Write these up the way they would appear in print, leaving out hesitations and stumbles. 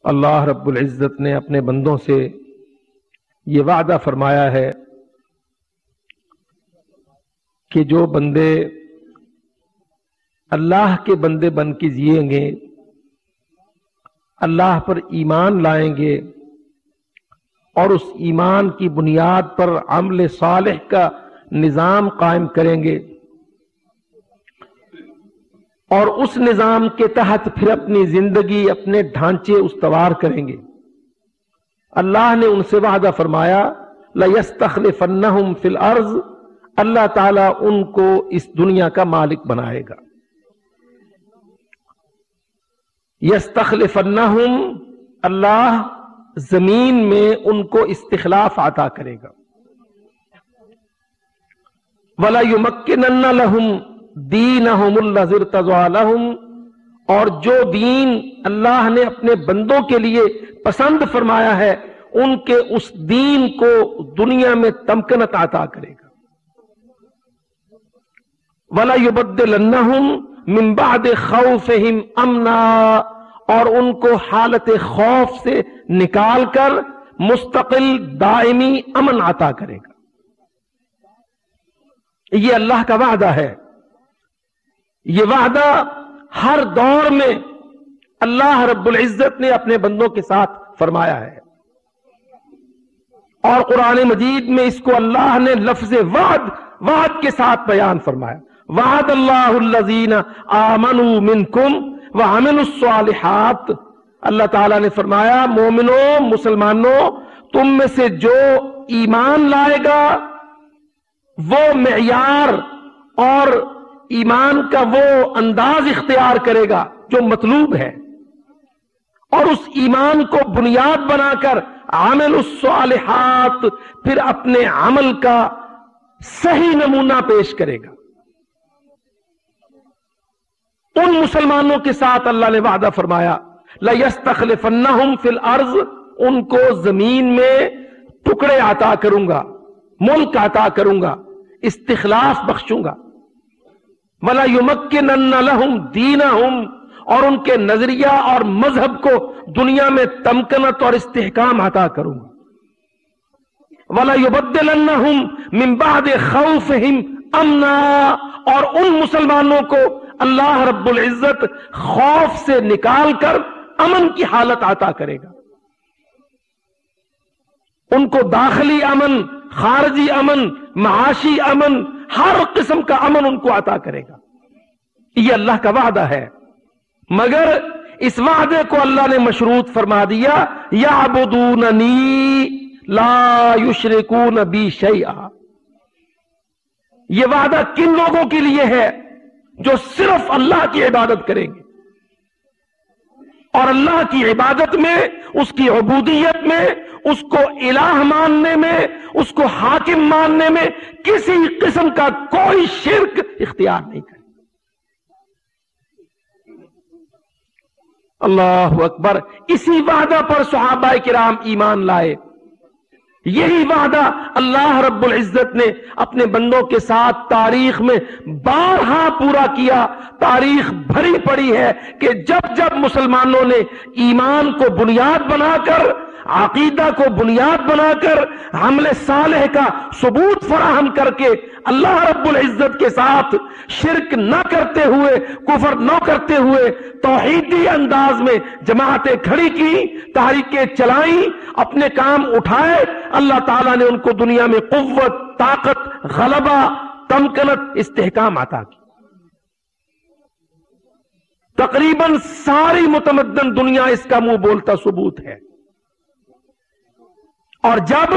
اللہ رب العزت نے اپنے بندوں سے یہ وعدہ فرمایا ہے کہ جو بندے اللہ کے بندے بن کے جئیں گے، اللہ پر ایمان لائیں گے اور اس ایمان کی بنیاد پر عمل صالح کا نظام قائم کریں گے اور اس نظام کے تحت پھر اپنی زندگی، اپنے ڈھانچے استوار کریں گے، اللہ نے ان سے وعدہ فرمایا لَيَسْتَخْلِفَنَّهُمْ فِي الْأَرْضِ، اللہ تعالیٰ ان کو اس دنیا کا مالک بنائے گا۔ یستخلفنہم، اللہ زمین میں ان کو استخلاف عطا کرے گا۔ وَلَيُمَكِّنَنَّ لَهُمْ دِينَهُمُ الَّذِي ارْتَضَىٰ لَهُمْ، اور جو دین اللہ نے اپنے بندوں کے لیے پسند فرمایا ہے ان کے اس دین کو دنیا میں تمکنت عطا کرے گا۔ وَلَيُبَدِّلَنَّهُمْ مِنْ بَعْدِ خَوْفِهِمْ أَمْنًا، اور ان کو حالت خوف سے نکال کر مستقل دائمی امن عطا کرے گا۔ یہ اللہ کا وعدہ ہے۔ یہ وعدہ ہر دور میں اللہ رب العزت نے اپنے بندوں کے ساتھ فرمایا ہے، اور قرآن مجید میں اس کو اللہ نے لفظ وعد کے ساتھ بیان فرمایا۔ وعد اللہ الذین آمنوا منکم وعملوا الصالحات، اللہ تعالیٰ نے فرمایا مومنوں، مسلمانوں، تم میں سے جو ایمان لائے گا وہ معیار اور ایمان کا وہ انداز اختیار کرے گا جو مطلوب ہے، اور اس ایمان کو بنیاد بنا کر عمل الصالحات، پھر اپنے عمل کا صحیح نمونہ پیش کرے گا۔ ان مسلمانوں کے ساتھ اللہ نے وعدہ فرمایا لَيَسْتَخْلِفَنَّهُمْ فِي الْأَرْضِ، ان کو زمین میں ٹکڑے عطا کروں گا، ملک عطا کروں گا، استخلاف بخشوں گا۔ وَلَيُمَكِّنَنَّ لَهُمْ دِينَهُمْ، اور ان کے نظریہ اور مذہب کو دنیا میں تمکنت اور استحکام عطا کروں گا۔ وَلَيُبَدِّلَنَّهُمْ مِنْ بَعْدِ خَوْفِهِمْ أَمْنًا، اور ان مسلمانوں کو اللہ رب العزت خوف سے نکال کر امن کی حالت عطا کرے گا۔ ان کو داخلی امن، خارجی امن، معاشی امن، ہر قسم کا امن ان کو عطا کرے گا۔ یہ اللہ کا وعدہ ہے، مگر اس وعدے کو اللہ نے مشروط فرما دیا یعبدوننی لا یشرکون بی شیئا۔ یہ وعدہ کن لوگوں کے لیے ہے؟ جو صرف اللہ کی عبادت کریں گے، اور اللہ کی عبادت میں، اس کی عبودیت میں، اس کو الہ ماننے میں، اس کو حاکم ماننے میں کسی قسم کا کوئی شرک اختیار نہیں کرے۔ اللہ اکبر۔ اسی وعدہ پر صحابہ کرام ایمان لائے۔ یہی وعدہ اللہ رب العزت نے اپنے بندوں کے ساتھ تاریخ میں بارہا پورا کیا۔ تاریخ بھری پڑی ہے کہ جب جب مسلمانوں نے ایمان کو بنیاد بنا کر، عقیدہ کو بنیاد بنا کر، عمل صالح کا ثبوت فراہم کر کے اللہ رب العزت کے ساتھ شرک نہ کرتے ہوئے، کفر نہ کرتے ہوئے توحیدی انداز میں جماعتیں کھڑی کی، تحریکیں چلائیں، اپنے کام اٹھائے، اللہ تعالیٰ نے ان کو دنیا میں قوت، طاقت، غلبہ، تمکنت، استحکام عطا کی۔ تقریباً ساری متمدن دنیا اس کا منہ بولتا ثبوت ہے۔ اور جب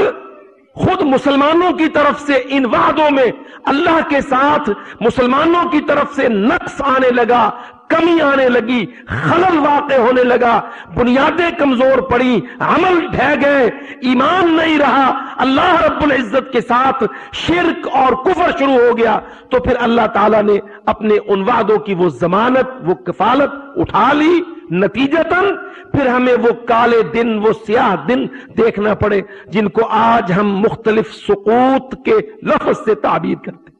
خود مسلمانوں کی طرف سے ان وعدوں میں اللہ کے ساتھ مسلمانوں کی طرف سے نقص آنے لگا، کمی آنے لگی، خلل واقع ہونے لگا، بنیادیں کمزور پڑی، عمل ڈھہ گئے، ایمان نہیں رہا، اللہ رب العزت کے ساتھ شرک اور کفر شروع ہو گیا، تو پھر اللہ تعالیٰ نے اپنے ان وعدوں کی وہ ضمانت، وہ کفالت اٹھا لی۔ نتیجتاً پھر ہمیں وہ کالے دن، وہ سیاہ دن دیکھنا پڑے جن کو آج ہم مختلف سقوط کے لفظ سے تعبیر کرتے۔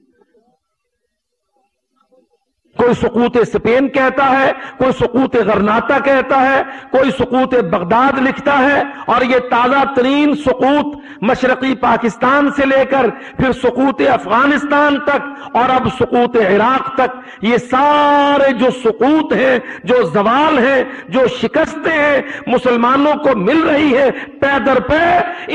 کوئی سقوط اسپین کہتا ہے، کوئی سقوط غرناطہ کہتا ہے، کوئی سقوط بغداد لکھتا ہے، اور یہ تازہ ترین سقوط مشرقی پاکستان سے لے کر پھر سقوط افغانستان تک اور اب سقوط عراق تک، یہ سارے جو سقوط ہیں، جو زوال ہیں، جو شکستیں ہیں مسلمانوں کو مل رہی ہے پے در پے،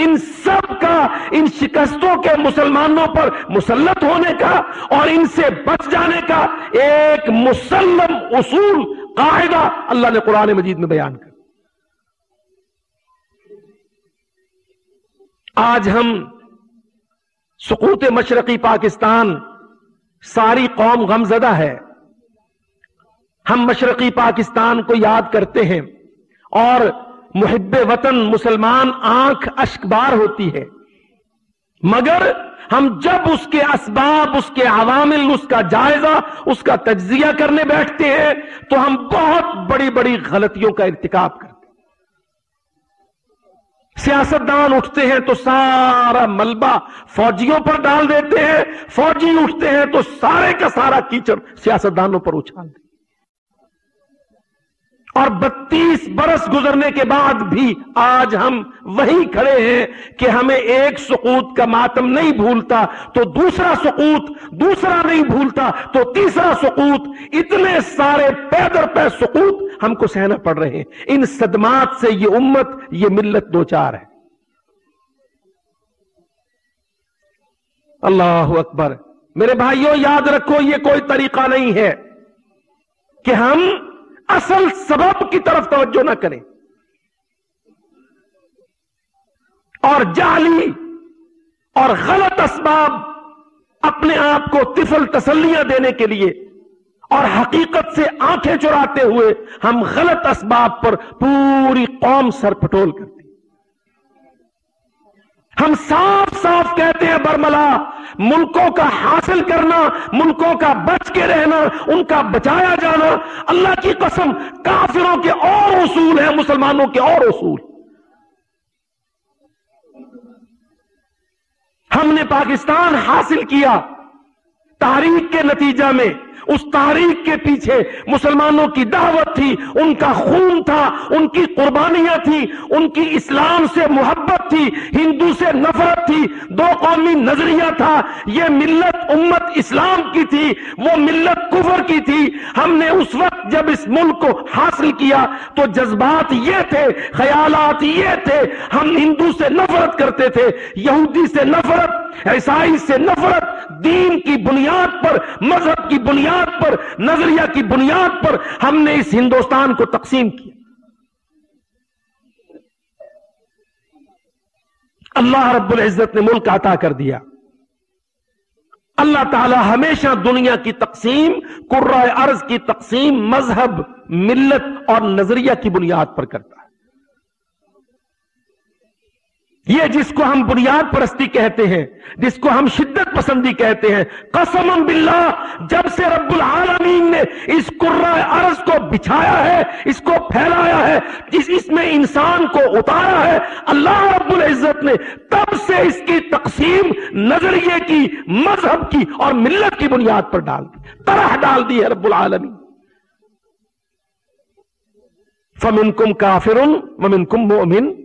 ان سب کا، ان شکستوں کے مسلمانوں پر مسلط ہونے کا اور ان سے بچ جانے کا ایک مسلم اصول، قاعدہ اللہ نے قرآن مجید میں بیان کر۔ آج ہم سقوط مشرقی پاکستان، ساری قوم غمزدہ ہے، ہم مشرقی پاکستان کو یاد کرتے ہیں اور محب وطن مسلمان آنکھ اشکبار ہوتی ہے، مگر ہم جب اس کے اسباب، اس کے عوامل، اس کا جائزہ، اس کا تجزیہ کرنے بیٹھتے ہیں تو ہم بہت بڑی بڑی غلطیوں کا ارتکاب کرتے ہیں۔ سیاستدان اٹھتے ہیں تو سارا ملبہ فوجیوں پر ڈال دیتے ہیں، فوجی اٹھتے ہیں تو سارے کا سارا کیچڑ سیاستدانوں پر اچھال دیتے ہیں، اور 32 برس گزرنے کے بعد بھی آج ہم وہی کھڑے ہیں کہ ہمیں ایک سقوط کا ماتم نہیں بھولتا تو دوسرا سقوط، دوسرا نہیں بھولتا تو تیسرا سقوط، اتنے سارے پے در پے سقوط ہم کو سہنا پڑ رہے ہیں۔ ان صدمات سے یہ امت، یہ ملت دوچار ہے۔ اللہ اکبر۔ میرے بھائیوں یاد رکھو، یہ کوئی طریقہ نہیں ہے کہ ہم اصل سبب کی طرف توجہ نہ کریں اور جعلی اور غلط اسباب اپنے آپ کو طفل تسلیاں دینے کے لیے اور حقیقت سے آنکھیں چراتے ہوئے ہم غلط اسباب پر پوری قوم سر پٹول کرتے ہیں۔ ہم صاف صاف کہتے ہیں برملا، ملکوں کا حاصل کرنا، ملکوں کا بچ کے رہنا، ان کا بچایا جانا اللہ کی قسم کافروں کے اور اصول ہیں، مسلمانوں کے اور اصول۔ ہم نے پاکستان حاصل کیا تحریک کے نتیجہ میں، اس تحریک کے پیچھے مسلمانوں کی دعوت تھی، ان کا خون تھا، ان کی قربانیاں تھی، ان کی اسلام سے محبت تھی، ہندو سے نفرت تھی، دو قومی نظریہ تھا۔ یہ ملت امت اسلام کی تھی، وہ ملت کفر کی تھی۔ ہم نے اس وقت جب اس ملک کو حاصل کیا تو جذبات یہ تھے، خیالات یہ تھے، ہم ہندو سے نفرت کرتے تھے، یہودی سے نفرت، عیسائی سے نفرت، دین کی بنیاد پر، مذہب کی بنیاد پر، نظریہ کی بنیاد پر ہم نے اس ہندوستان کو تقسیم کیا۔ اللہ رب العزت نے ملک عطا کر دیا۔ اللہ تعالی ہمیشہ دنیا کی تقسیم، کرۂ ارض کی تقسیم مذہب، ملت اور نظریہ کی بنیاد پر کرتا ہے۔ یہ جس کو ہم بنیاد پرستی کہتے ہیں، جس کو ہم شدت پسندی کہتے ہیں، قسم باللہ جب سے رب العالمین نے اس کرۂ ارض کو بچھایا ہے، اس کو پھیلایا ہے، اس میں انسان کو اتارا ہے، اللہ رب العزت نے تب سے اس کی تقسیم نظریے کی، مذہب کی اور ملت کی بنیاد پر ڈال دی، طرح ڈال دی ہے رب العالمین۔ فَمِنْكُمْ كَافِرٌ وَمِنْكُمْ مُؤْمِنٌ،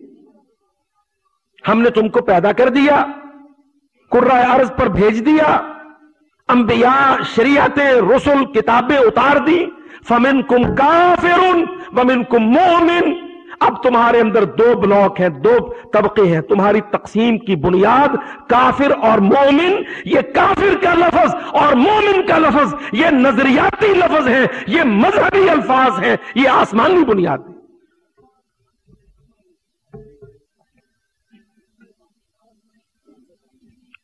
ہم نے تم کو پیدا کر دیا، کرۂ ارض پر بھیج دیا، انبیاء، شریعتیں، رسل، کتابیں اتار دی۔ فَمِنْكُمْ كَافِرٌ وَمِنْكُمْ مُؤْمِنٌ، اب تمہارے اندر دو بلاک ہیں، دو طبقے ہیں، تمہاری تقسیم کی بنیاد کافر اور مومن۔ یہ کافر کا لفظ اور مومن کا لفظ یہ نظریاتی لفظ ہیں، یہ مذہبی الفاظ ہیں، یہ آسمانی بنیاد ہے۔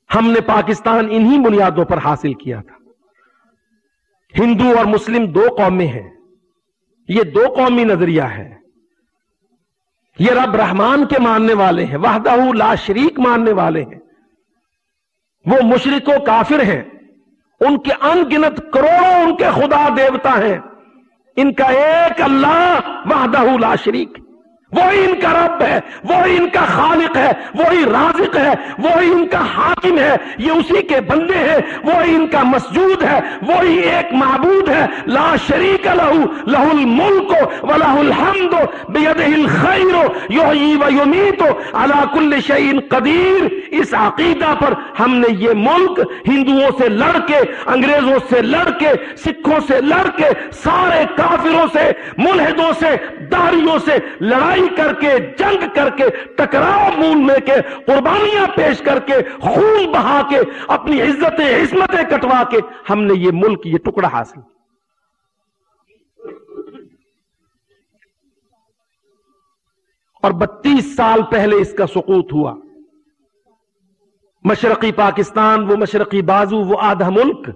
ہم نے پاکستان انہی بنیادوں پر حاصل کیا تھا۔ ہندو اور مسلم دو قومیں ہیں، یہ دو قومی نظریہ ہے۔ یہ رب رحمان کے ماننے والے ہیں، وحدہ لا شریک ماننے والے ہیں، وہ مشرک و کافر ہیں، ان کے ان گنت کروڑوں ان کے خدا دیوتا ہیں، ان کا ایک اللہ وحدہ لا شریک، وہی ان کا رب ہے، وہی ان کا خالق ہے، وہی رازق ہے، وہی ان کا حاکم ہے، یہ اسی کے بندے ہیں، وہی ان کا مسجود ہے، وہی ایک معبود ہے، لا شریک لہ لہ الملک ولہ الحمد بیدہ الخیر یحیی و یمیت علی کل شیء قدیر۔ اس عقیدہ پر ہم نے یہ ملک ہندوؤں سے لڑ کے، انگریزوں سے لڑ کے، سکھوں سے لڑ کے، سارے کافروں سے، ملحدوں سے، داریوں سے لڑائی کر کے، جنگ کر کے، ٹکراؤ مول لے کے، قربانیاں پیش کر کے، خون بہا کے، اپنی عزتیں عصمتیں کٹوا کے ہم نے یہ ملک، یہ ٹکڑا حاصل۔ اور 32 سال پہلے اس کا سقوط ہوا۔ مشرقی پاکستان، وہ مشرقی بازو، وہ آدھا ملک،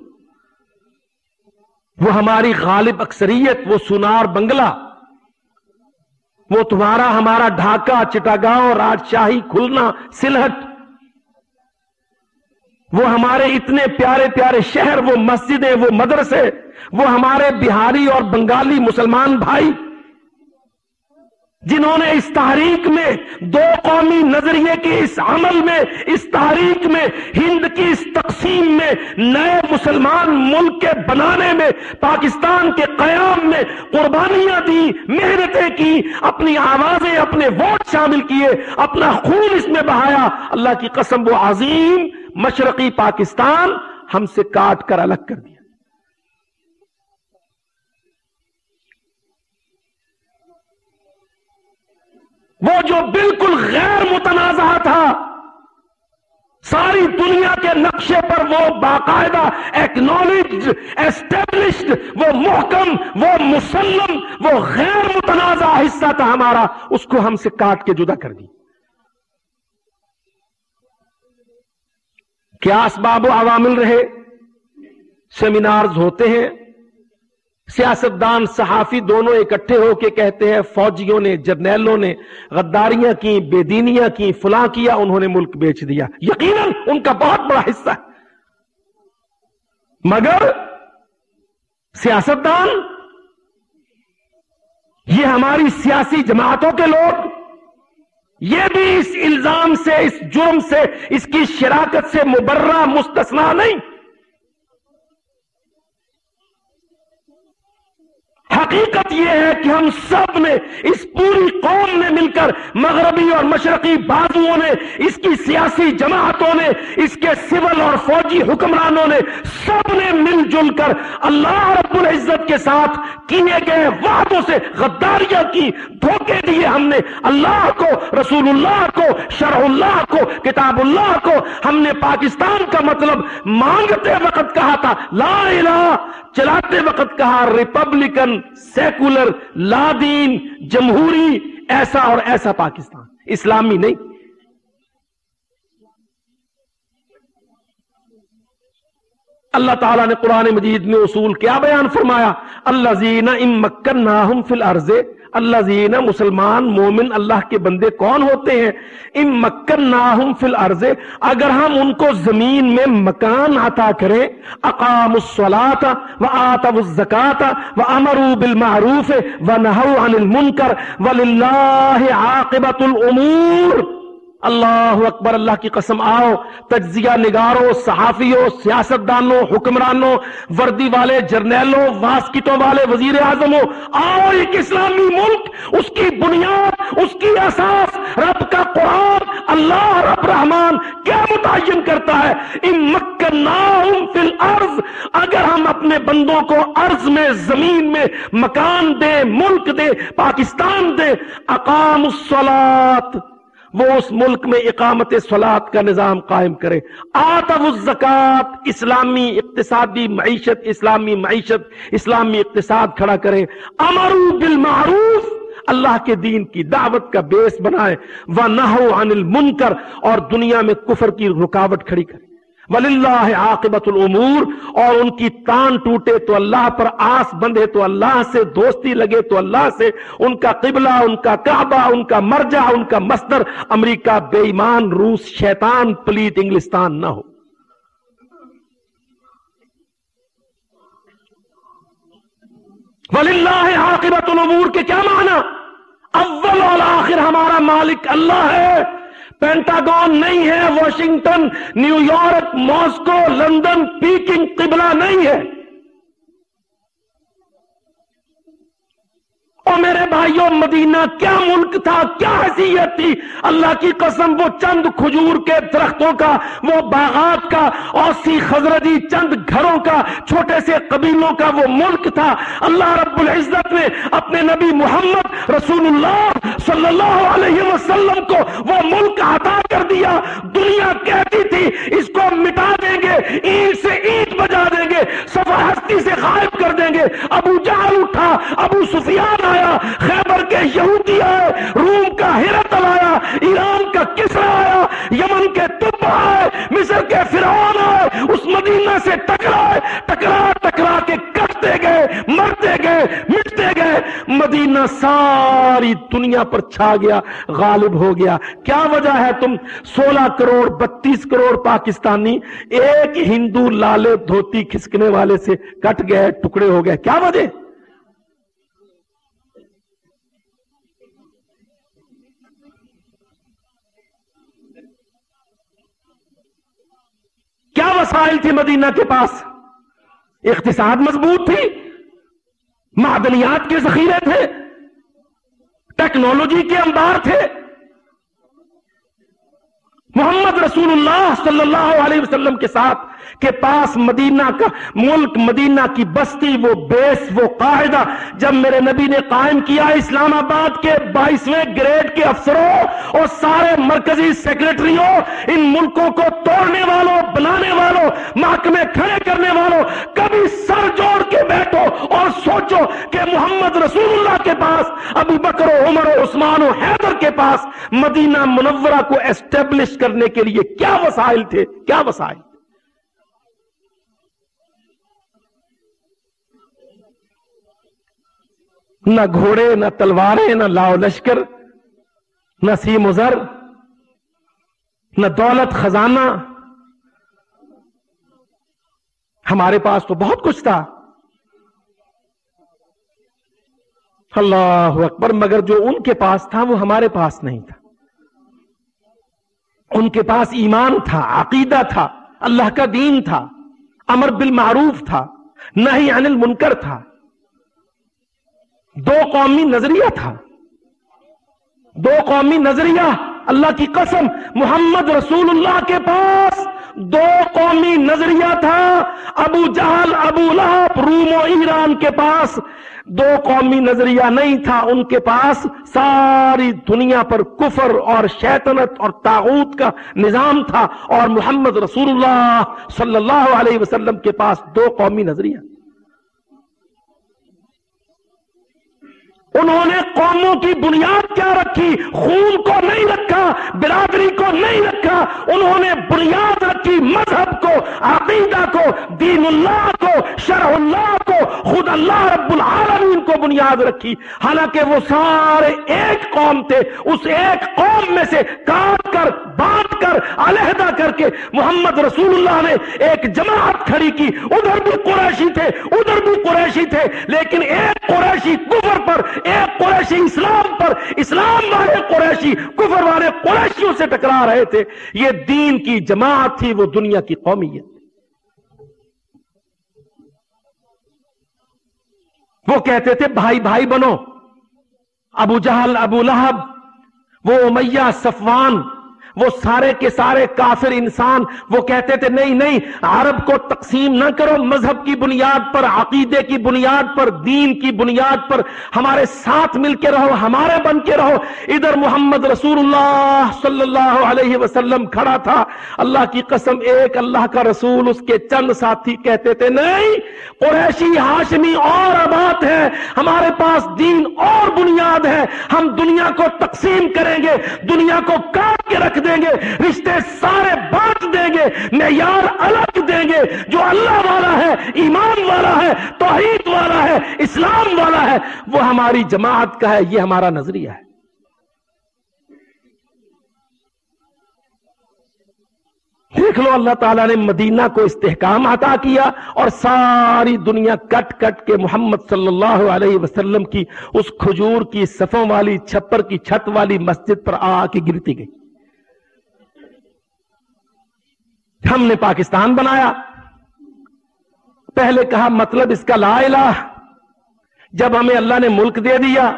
وہ ہماری غالب اکثریت، وہ سونار بنگلہ، وہ تمہارا ہمارا ڈھاکہ، چٹاگاؤں، راجشاہی، کھلنا، سلہٹ، وہ ہمارے اتنے پیارے پیارے شہر، وہ مسجدیں، وہ مدرسے، وہ ہمارے بہاری اور بنگالی مسلمان بھائی جنہوں نے اس تحریک میں، دو قومی نظریے کے اس عمل میں، اس تحریک میں، ہند کی اس تقسیم میں، نئے مسلمان ملک کے بنانے میں، پاکستان کے قیام میں قربانیاں دی، محنتیں کی، اپنی آوازیں، اپنے ووٹ شامل کیے، اپنا خون اس میں بہایا۔ اللہ کی قسم، وہ عظیم مشرقی پاکستان ہم سے کاٹ کر الگ کر دیا۔ وہ جو بالکل غیر متنازع تھا، ساری دنیا کے نقشے پر وہ باقاعدہ ایکنالجڈ، اسٹیبلشڈ، وہ محکم، وہ مسلم، وہ غیر متنازع حصہ تھا ہمارا، اس کو ہم سے کاٹ کے جدا کر دی۔ کیا اسباب و عوامل رہے؟ سیمینارز ہوتے ہیں، سیاستدان، صحافی دونوں اکٹھے ہو کے کہتے ہیں فوجیوں نے، جرنیلوں نے غداریاں کی، بے دینیاں کی، فلاں کیا، انہوں نے ملک بیچ دیا۔ یقیناً ان کا بہت بڑا حصہ ہے، مگر سیاستدان، یہ ہماری سیاسی جماعتوں کے لوگ، یہ بھی اس الزام سے، اس جرم سے، اس کی شراکت سے مبرہ، مستثنیٰ نہیں۔ حقیقت یہ ہے کہ ہم سب نے، اس پوری قوم نے مل کر، مغربی اور مشرقی بازوؤں نے، اس کی سیاسی جماعتوں نے، اس کے سول اور فوجی حکمرانوں نے، سب نے مل جل کر اللہ رب العزت کے ساتھ کیے گئے وعدوں سے غداریاں کی، دھوکے دیے ہم نے اللہ کو، رسول اللہ کو، شرع اللہ کو، کتاب اللہ کو۔ ہم نے پاکستان کا مطلب مانگتے وقت کہا تھا لا الہ، چلاتے وقت کہا ریپبلکن، سیکولر، لا دین، جمہوری، ایسا اور ایسا پاکستان، اسلامی نہیں۔ اللہ تعالیٰ نے قرآن مجید میں اصول کیا بیان فرمایا؟ الذین ان مکناہم فی الارض، الذین، مسلمان مومن اللہ کے بندے کون ہوتے ہیں؟ ان مکناہم فی الارض، اگر ہم ان کو زمین میں مکان عطا کریں، اقاموا الصلاۃ وآتوا الزکاۃ وامروا بالمعروف ونہوا عن المنکر وللہ عاقبۃ الامور۔ اللہ اکبر، اللہ کی قسم، آؤ تجزیہ نگاروں، صحافیوں، سیاستدانوں، حکمرانوں، وردی والے، جرنیلوں، واسکٹوں والے، وزیر اعظموں، آؤ ایک اسلامی ملک، اس کی بنیاد، اس کی اساس رب کا قرآن، اللہ رب رحمان کیا متعین کرتا ہے؟ ان مکناہم فی الارض، اگر ہم اپنے بندوں کو ارض میں، زمین میں مکان دیں، ملک دیں، پاکستان دیں، اقاموا الصلاۃ، وہ اس ملک میں اقامت صلاۃ کا نظام قائم کرے، آتوا الزکاۃ، اسلامی اقتصادی معیشت، اسلامی معیشت، اسلامی اقتصاد کھڑا کرے، امروا بالمعروف، اللہ کے دین کی دعوت کا بیس بنائے، ونہوا عن المنکر، اور دنیا میں کفر کی رکاوٹ کھڑی کرے، وللہ عاقبۃ الامور، اور ان کی تان ٹوٹے تو اللہ پر آس بندھے تو اللہ سے، دوستی لگے تو اللہ سے، ان کا قبلہ، ان کا کعبہ، ان کا مرجع، ان کا مصدر امریکہ، بے ایمان روس، شیطان، پلیت انگلستان نہ ہو۔ وللہ عاقبۃ الامور کے کیا معنی؟ اول والآخر آخر ہمارا مالک اللہ ہے، پینٹاگون نہیں ہے، Washington, new York, Moscow, London, packing قبلہ نہیں ہے۔ اور میرے بھائیوں، مدینہ کیا ملک تھا، کیا حیثیت تھی! اللہ کی قسم، وہ چند کھجور کے درختوں کا، وہ باغات کا، اوسی خزرجی چند گھروں کا، چھوٹے سے قبیلوں کا وہ ملک تھا۔ اللہ رب العزت نے اپنے نبی محمد رسول اللہ صلی اللہ علیہ وسلم کو وہ ملک عطا کر دیا۔ دنیا کہتی تھی اس کو مٹا دیں گے، اینٹ سے اینٹ بجا دیں گے، صفحہ ہستی سے غائب کر دیں گے۔ ابو جہل اٹھا، ابو سفیان آیا، خیبر کے یہودی آئے، روم کا ہرقل آیا، ایران کا کسرا آیا، یمن کے تبع آئے، مصر کے فرعون آئے، اس مدینہ سے ٹکرائے، ٹکرا کے کٹتے گئے، مرتے گئے، مٹتے گئے۔ مدینہ ساری دنیا پر چھا گیا، غالب ہو گیا۔ کیا وجہ ہے؟ تم 16 کروڑ 32 کروڑ پاکستانی ایک ہندو لالے دھوتی کھسکنے والے سے کٹ گئے، ٹکڑے ہو گئے۔ کیا وجہ؟ کیا وسائل تھی مدینہ کے پاس؟ اقتصاد مضبوط تھی، معدنیات کے ذخیرے تھے، ٹیکنالوجی کے انبار تھے۔ محمد رسول اللہ صلی اللہ علیہ وسلم کے ساتھ کے پاس مدینہ کا ملک، مدینہ کی بستی، وہ بیس، وہ قاعدہ جب میرے نبی نے قائم کیا، اسلام آباد کے 22ویں گریڈ کے افسروں اور سارے مرکزی سیکریٹریوں، ان ملکوں کو توڑنے والوں، بنانے والوں، محکمے کھڑے کرنے والوں، کبھی سر جوڑ کے بیٹھو اور سوچو کہ محمد رسول اللہ کے پاس، ابو بکر و عمر و عثمان و حیدر کے پاس مدینہ منورہ کو اسٹیبلش کرنے کے لیے کیا وسائل تھے، کیا وسائل! نہ گھوڑے، نہ تلواریں، نہ لاؤ لشکر، نہ سیم و زر، نہ دولت خزانہ۔ ہمارے پاس تو بہت کچھ تھا، اللہ اکبر، مگر جو ان کے پاس تھا وہ ہمارے پاس نہیں تھا۔ ان کے پاس ایمان تھا، عقیدہ تھا، اللہ کا دین تھا، امر بالمعروف تھا، نہی عن المنکر تھا، دو قومی نظریہ تھا، دو قومی نظریہ۔ اللہ کی قسم، محمد رسول اللہ کے پاس دو قومی نظریہ تھا۔ ابو جہل، ابو لہب، روم و ایران کے پاس دو قومی نظریہ نہیں تھا، ان کے پاس ساری دنیا پر کفر اور شیطنت اور طاغوت کا نظام تھا، اور محمد رسول اللہ صلی اللہ علیہ وسلم کے پاس دو قومی نظریہ۔ انہوں نے قوموں کی بنیاد کیا رکھی؟ خون کو نہیں رکھا، برادری کو نہیں رکھا، انہوں نے بنیاد رکھی مذہب کو، عقیدہ کو، دین اللہ کو، شرع اللہ کو، خود اللہ رب العالمین کو بنیاد رکھی۔ حالانکہ وہ سارے ایک قوم تھے، اس ایک قوم میں سے کاٹ کر، بانٹ کر، علیحدہ کر کے محمد رسول اللہ نے ایک جماعت کھڑی کی۔ ادھر بھی قریشی تھے، ادھر بھی قریشی تھے، لیکن ایک قریشی کفر پر، ایک قریشی اسلام پر، اسلام والے قریشی کفر والے قریشیوں سے ٹکرا رہے تھے۔ یہ دین کی جماعت تھی، وہ دنیا کی قومیت۔ وہ کہتے تھے بھائی بھائی بنو۔ ابو جہل، ابو لہب، وہ امیہ، صفوان، وہ سارے کے سارے کافر انسان، وہ کہتے تھے نہیں نہیں، عرب کو تقسیم نہ کرو، مذہب کی بنیاد پر، عقیدے کی بنیاد پر، دین کی بنیاد پر ہمارے ساتھ مل کے رہو، ہمارے بن کے رہو۔ ادھر محمد رسول اللہ صلی اللہ علیہ وسلم کھڑا تھا، اللہ کی قسم، ایک اللہ کا رسول، اس کے چند ساتھی کہتے تھے نہیں، قریشی ہاشمی اور آباد ہے، ہمارے پاس دین اور بنیاد ہے، ہم دنیا کو تقسیم کریں گے، دنیا کو کاٹ کے رکھ دیں گے، رشتے سارے بانٹ دیں گے، معیار الگ دیں گے، جو اللہ والا ہے، ایمان والا ہے، توحید والا ہے، اسلام والا ہے، وہ ہماری جماعت کا ہے، یہ ہمارا نظریہ ہے۔ دیکھ لو اللہ تعالیٰ نے مدینہ کو استحکام عطا کیا اور ساری دنیا کٹ کٹ کے محمد صلی اللہ علیہ وسلم کی اس کھجور کی صفوں والی چھپر کی چھت والی مسجد پر آ کے گرتی گئی. ہم نے پاکستان بنایا. پہلے کہا مطلب اس کا لا الہ. جب ہمیں اللہ نے ملک دے دیا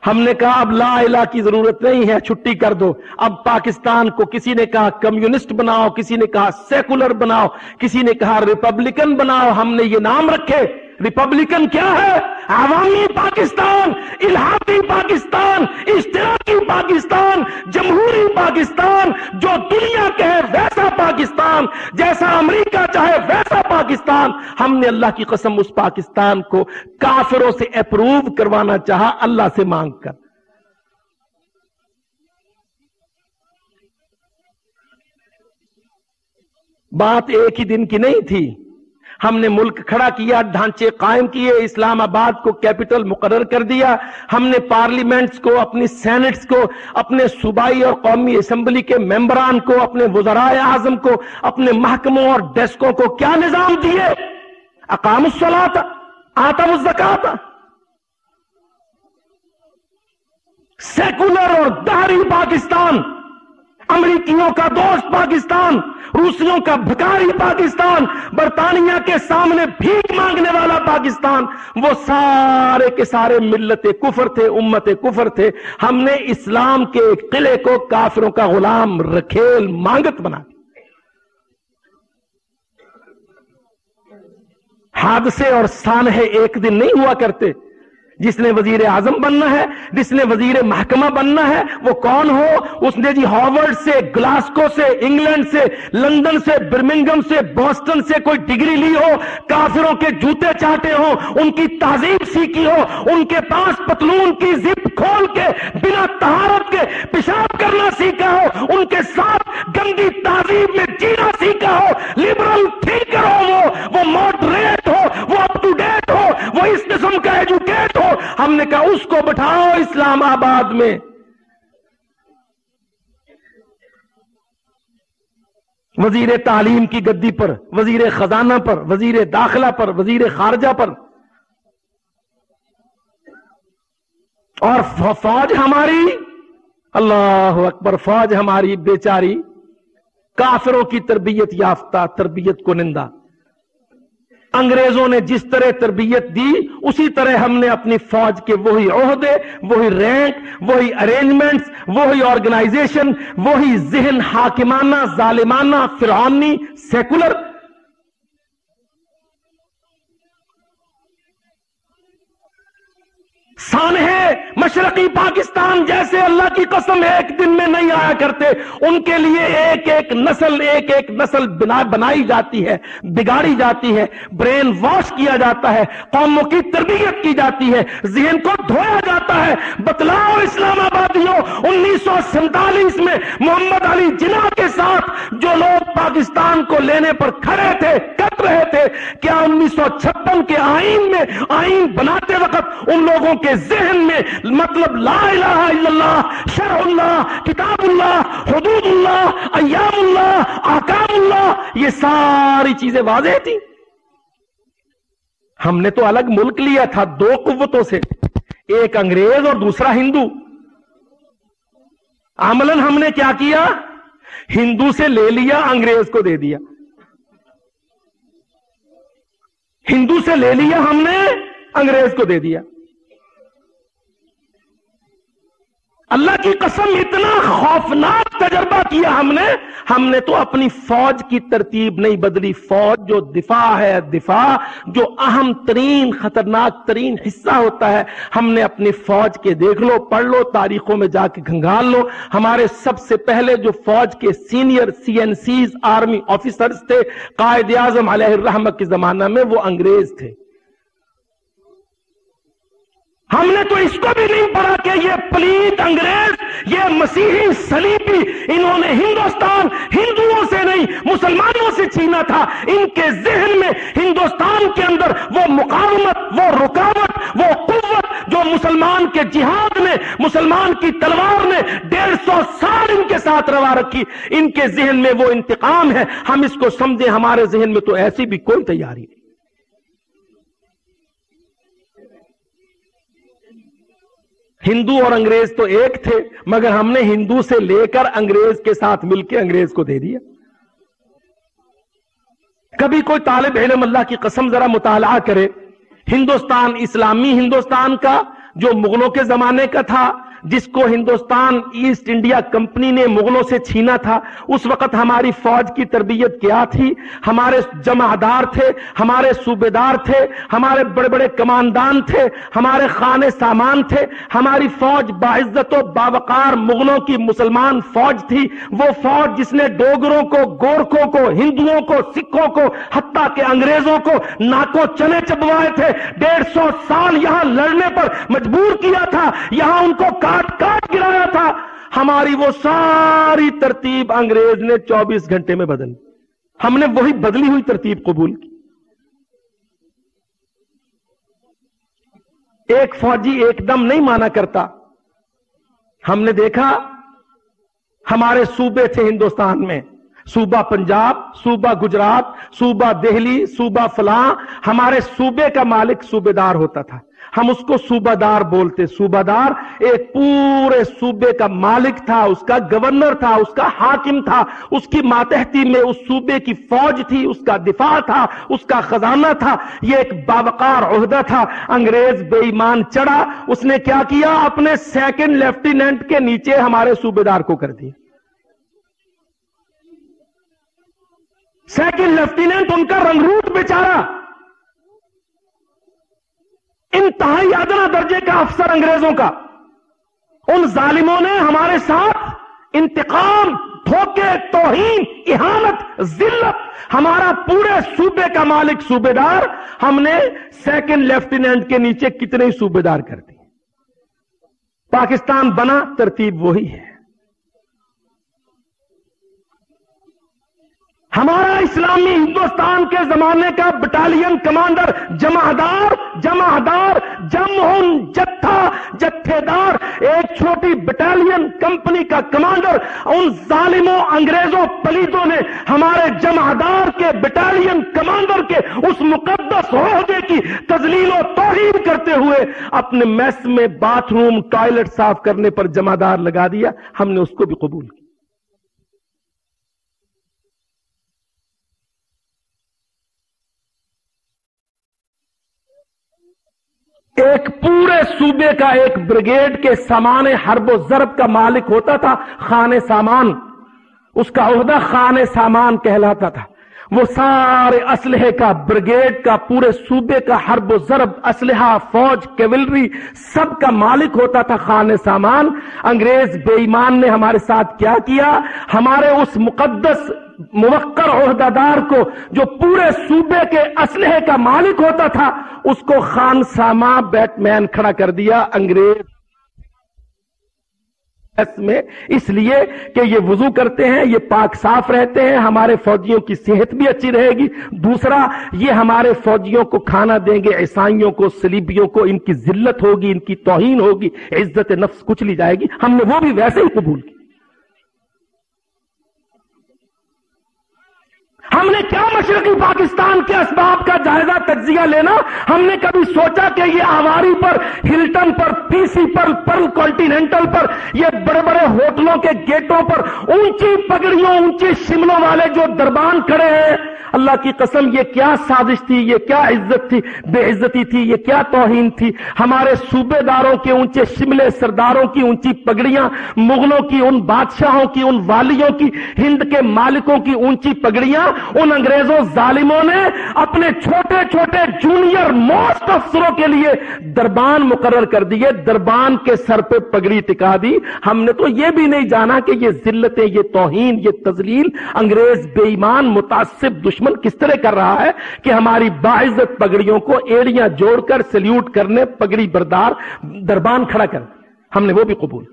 ہم نے کہا اب لا الہ کی ضرورت نہیں ہے, چھٹی کر دو. اب پاکستان کو کسی نے کہا کمیونسٹ بناؤ, کسی نے کہا سیکولر بناؤ, کسی نے کہا ریپبلکن بناؤ. ہم نے یہ نام رکھے. ریپبلکن کیا ہے؟ عوامی پاکستان, الہاتی پاکستان, اشتراکی پاکستان, جمہوری پاکستان, جو دنیا کہے ویسا پاکستان, جیسا امریکہ چاہے ویسا پاکستان. ہم نے اللہ کی قسم اس پاکستان کو کافروں سے اپروو کروانا چاہا, اللہ سے مانگ کر. بات ایک ہی دن کی نہیں تھی. ہم نے ملک کھڑا کیا, ڈھانچے قائم کیے, اسلام آباد کو کیپٹل مقرر کر دیا. ہم نے پارلیمنٹس کو, اپنی سینٹس کو, اپنے صوبائی اور قومی اسمبلی کے ممبران کو, اپنے وزرائے اعظم کو, اپنے محکموں اور ڈیسکوں کو کیا نظام دیے؟ اقاموا الصلاۃ, آتوا الزکوٰۃ. سیکولر اور دہری پاکستان, امریکیوں کا دوست پاکستان, روسیوں کا بھکاری پاکستان, برطانیہ کے سامنے بھیک مانگنے والا پاکستان, وہ سارے کے سارے ملت کفر تھے, امت کفر تھے. ہم نے اسلام کے قلعے کو کافروں کا غلام رکھیل مانگت بنا دیا. حادثے اور سانحے ایک دن نہیں ہوا کرتے. جس نے وزیر اعظم بننا ہے, جس نے وزیر محکمہ بننا ہے, وہ کون ہو, اس نے جی ہارورڈ سے, گلاسکو سے, انگلینڈ سے, لندن سے, برمنگم سے, بوسٹن سے کوئی ڈگری لی ہو, کافروں کے جوتے چاٹے ہو, ان کی تہذیب سیکھی ہو, ان کے پاس پتلون کی زپ کھول کے بنا طہارت کے پیشاب کرنا سیکھا ہو, ان کے ساتھ گندی تہذیب میں جینا سیکھا ہو, لبرل تھنکر ہو, وہ ماڈریٹ ہو, وہ اپ ٹو ڈیٹ ہو, وہ اس قسم کا ایجوکیٹ ہو. ہم نے کہا اس کو بٹھاؤ اسلام آباد میں. وزیر تعلیم کی گدی پر, وزیر خزانہ پر, وزیر داخلہ پر, وزیر خارجہ پر. اور فوج ہماری, اللہ اکبر, فوج ہماری بیچاری کافروں کی تربیت یافتہ, تربیت کنندہ. انگریزوں نے جس طرح تربیت دی اسی طرح ہم نے اپنی فوج کے وہی عہدے, وہی رینک, وہی ارینجمنٹس, وہی آرگنائزیشن, وہی ذہن حاکمانہ, ظالمانہ, فرعونی, سیکولر. سانحے مشرقی پاکستان جیسے اللہ کی قسم ایک دن میں نہیں آیا کرتے. ان کے لیے ایک ایک نسل بنائی جاتی ہے, بگاڑی جاتی ہے, برین واش کیا جاتا ہے, قوموں کی تربیت کی جاتی ہے, ذہن کو دھویا جاتا ہے. بتلاؤ اسلام آبادیوں, 1947 میں محمد علی جناح کے ساتھ جو لوگ پاکستان کو لینے پر کھڑے تھے, کٹ رہے تھے, کیا 1956 کے آئین میں, آئین بناتے وقت ان لوگوں کے ذہن میں مطلب لا الہ الا اللہ, شرع اللہ, کتاب اللہ, حدود اللہ, ایام اللہ, احکام اللہ, یہ ساری چیزیں واضح تھی؟ ہم نے تو الگ ملک لیا تھا دو قوتوں سے, ایک انگریز اور دوسرا ہندو. عملاً ہم نے کیا کیا, ہندو سے لے لیا, انگریز کو دے دیا. ہندو سے لے لیا ہم نے, انگریز کو دے دیا. اللہ کی قسم اتنا خوفناک تجربہ کیا ہم نے تو اپنی فوج کی ترتیب نہیں بدلی. فوج جو دفاع ہے, دفاع جو اہم ترین خطرناک ترین حصہ ہوتا ہے, ہم نے اپنی فوج کے دیکھ لو, پڑھ لو, تاریخوں میں جا کے گھنگال لو. ہمارے سب سے پہلے جو فوج کے سینئر CNCs آرمی آفیسرز تھے قائد اعظم علیہ الرحمہ کے زمانہ میں, وہ انگریز تھے. ہم نے تو اس کو بھی نہیں پڑھا کہ یہ پلیت انگریز, یہ مسیحی صلیبی, انہوں نے ہندوستان ہندوؤں سے نہیں مسلمانوں سے چھینا تھا. ان کے ذہن میں ہندوستان کے اندر وہ مقاومت, وہ رکاوٹ, وہ قوت جو مسلمان کے جہاد نے، مسلمان کی تلوار نے 150 سال ان کے ساتھ روا رکھی، ان کے ذہن میں وہ انتقام ہے، ہم اس کو سمجھیں، ہمارے ذہن میں تو ایسی بھی کوئی تیاری نہیں۔ ہندو اور انگریز تو ایک تھے، مگر ہم نے ہندو سے لے کر انگریز کے ساتھ مل کے انگریز کو دے دیا۔ کبھی کوئی طالب علم اللہ کی قسم ذرا مطالعہ کرے، ہندوستان، اسلامی ہندوستان کا جو مغلوں کے زمانے کا تھا، جس کو ہندوستان ایسٹ انڈیا کمپنی نے مغلوں سے چھینا تھا، اس وقت ہماری فوج کی تربیت کیا تھی؟ ہمارے جمعدار تھے، ہمارے صوبیدار تھے، ہمارے بڑے بڑے کماندان تھے، ہمارے خانے سامان تھے، ہماری فوج باعزت و باوقار مغلوں کی مسلمان فوج تھی، وہ فوج جس نے ڈوگروں کو، گورکھوں کو، ہندوؤں کو، سکھوں کو، حتیٰ کہ انگریزوں کو ناکو چنے چبوائے تھے، 150 سال یہاں لڑنے پر مجبور کیا تھا، یہاں ان کو کاٹ گرایا تھا۔ ہماری وہ ساری ترتیب انگریز نے 24 گھنٹے میں بدل، ہم نے وہی بدلی ہوئی ترتیب قبول کی۔ ایک فوجی ایک دم نہیں مانا کرتا۔ ہم نے دیکھا ہمارے صوبے تھے ہندوستان میں، صوبہ پنجاب، صوبہ گجرات، صوبہ دہلی، صوبہ فلاں، ہمارے صوبے کا مالک صوبیدار ہوتا تھا، ہم اس کو صوبہ دار بولتے۔ صوبہ دار ایک پورے صوبے کا مالک تھا، اس کا گورنر تھا، اس کا حاکم تھا، اس کی ماتحتی میں اس صوبے کی فوج تھی، اس کا دفاع تھا، اس کا خزانہ تھا، یہ ایک باوقار عہدہ تھا۔ انگریز بے ایمان چڑھا، اس نے کیا کیا؟ اپنے سیکنڈ لیفٹیننٹ کے نیچے ہمارے صوبیدار کو کر دیا۔ سیکنڈ لیفٹیننٹ ان کا رنگروٹ بیچارہ، انتہائی ادنا درجے کا افسر انگریزوں کا۔ ان ظالموں نے ہمارے ساتھ انتقام، دھوکے، توہین، اہانت، ذلت، ہمارا پورے صوبے کا مالک صوبیدار، ہم نے سیکنڈ لیفٹیننٹ کے نیچے کتنے صوبیدار کر دیے۔ پاکستان بنا، ترتیب وہی ہے۔ ہمارا اسلامی ہندوستان کے زمانے کا بٹالین کمانڈر، جمعدار، جمعن، جتھا، جتھے دار، ایک چھوٹی بٹالین کمپنی کا کمانڈر، ان ظالموں، انگریزوں، پلیتوں نے ہمارے جمعدار کے، بٹالین کمانڈر کے اس مقدس عہدے کی تذلیل و توہین کرتے ہوئے اپنے میس میں باتھ روم، ٹوائلٹ صاف کرنے پر جمعدار لگا دیا۔ ہم نے اس کو بھی قبول کیا۔ ایک پورے صوبے کا ایک بریگیڈ کے سامان حرب و ضرب کا مالک ہوتا تھا خانے سامان، اس کا عہدہ خانے سامان کہلاتا تھا۔ وہ سارے اسلحے کا، بریگیڈ کا، پورے صوبے کا حرب و ضرب، اسلحہ، فوج، کیولری، سب کا مالک ہوتا تھا خانے سامان۔ انگریز بے ایمان نے ہمارے ساتھ کیا کیا؟ ہمارے اس مقدس موقر عہدہ دار کو، جو پورے صوبے کے اسلحے کا مالک ہوتا تھا، اس کو خان ساما بیٹ مین کھڑا کر دیا انگریز میں، اس لیے کہ یہ وضو کرتے ہیں، یہ پاک صاف رہتے ہیں، ہمارے فوجیوں کی صحت بھی اچھی رہے گی۔ دوسرا، یہ ہمارے فوجیوں کو کھانا دیں گے، عیسائیوں کو، صلیبیوں کو ان کی ذلت ہوگی، ان کی توہین ہوگی، عزت نفس کچلی جائے گی۔ ہم نے وہ بھی ویسے ہی قبول کی۔ ہم نے کیا مشرقی پاکستان کے اسباب کا جائزہ تجزیہ لینا؟ ہم نے کبھی سوچا کہ یہ آواری پر، ہلٹن پر، پی سی پر، پرل کانٹیننٹل پر، یہ بڑے بڑے ہوٹلوں کے گیٹوں پر اونچی پگڑیوں، اونچی شملوں والے جو دربان کھڑے ہیں، اللہ کی قسم یہ کیا سازش تھی، یہ کیا عزت تھی، بے عزتی تھی، یہ کیا توہین تھی؟ ہمارے صوبے داروں کے اونچے شملے، سرداروں کی اونچی پگڑیاں، مغلوں کی ان بادشاہوں کی، ان والیوں کی، ہند کے مالکوں کی اونچی پگڑیاں ان انگریزوں ظالموں نے اپنے چھوٹے چھوٹے جونیئر موسٹ افسروں کے لیے دربان مقرر کر دیے، دربان کے سر پہ پگڑی ٹکا دی۔ ہم نے تو یہ بھی نہیں جانا کہ یہ ذلتیں، یہ توہین، یہ تذلیل انگریز بے ایمان متعصب دشمن کس طرح کر رہا ہے کہ ہماری باعزت پگڑیوں کو ایڑیاں جوڑ کر سلیوٹ کرنے، پگڑی بردار دربان کھڑا کر، ہم نے وہ بھی قبول۔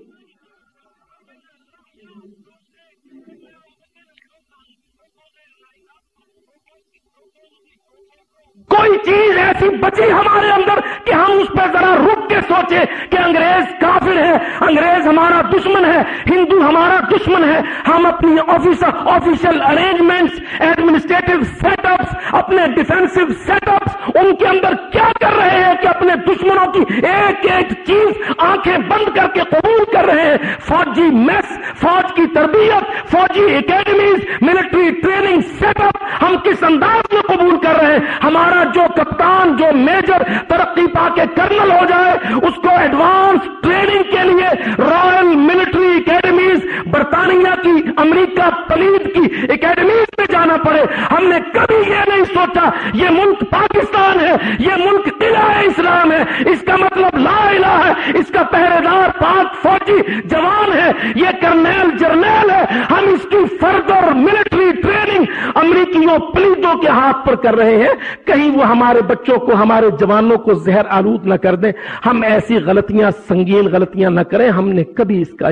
کوئی چیز ایسی بچی ہمارے اندر کہ ہم اس پہ ذرا رک کے سوچیں کہ انگریز کافر ہے، انگریز ہمارا دشمن ہے، ہندو ہمارا دشمن ہے. ہم اپنی official arrangements, administrative set ups, اپنے ڈیفینسو سیٹ اپس ان کے اندر کیا کر رہے ہیں کہ اپنے دشمنوں کی ایک ایک چیز آنکھیں بند کر کے قبول کر رہے ہیں. فوجی میس، فوج کی تربیت، فوجی academies, military training set up ہم کس انداز میں قبول کر رہے ہیں. ہمارا جو کپتان، جو میجر ترقی پا کے کرنل ہو جائے، اس کو ایڈوانس ٹریننگ کے لیے رائل ملٹری اکیڈمیز، برطانیہ کی، امریکہ پلید کی اکیڈمیز میں جانا پڑے. ہم نے کبھی یہ نہیں سوچا یہ ملک پاکستان ہے، یہ ملک قلعہ اسلام ہے، اس کا مطلب لا الہ ہے، اس کا پہرے دار پاک فوجی جوان ہے، یہ کرنیل جرنیل ہے. ہم اس کی فردر ملٹری ٹریننگ امریکیوں پلیدوں کے ہاتھ پر کر رہے ہیں. کہیں وہ ہمارے بچوں کو، ہمارے جوانوں کو زہر آلود نہ کر دیں. ہم ایسی غلطیاں، سنگین غلطیاں نہ کریں. ہم نے کبھی اس کا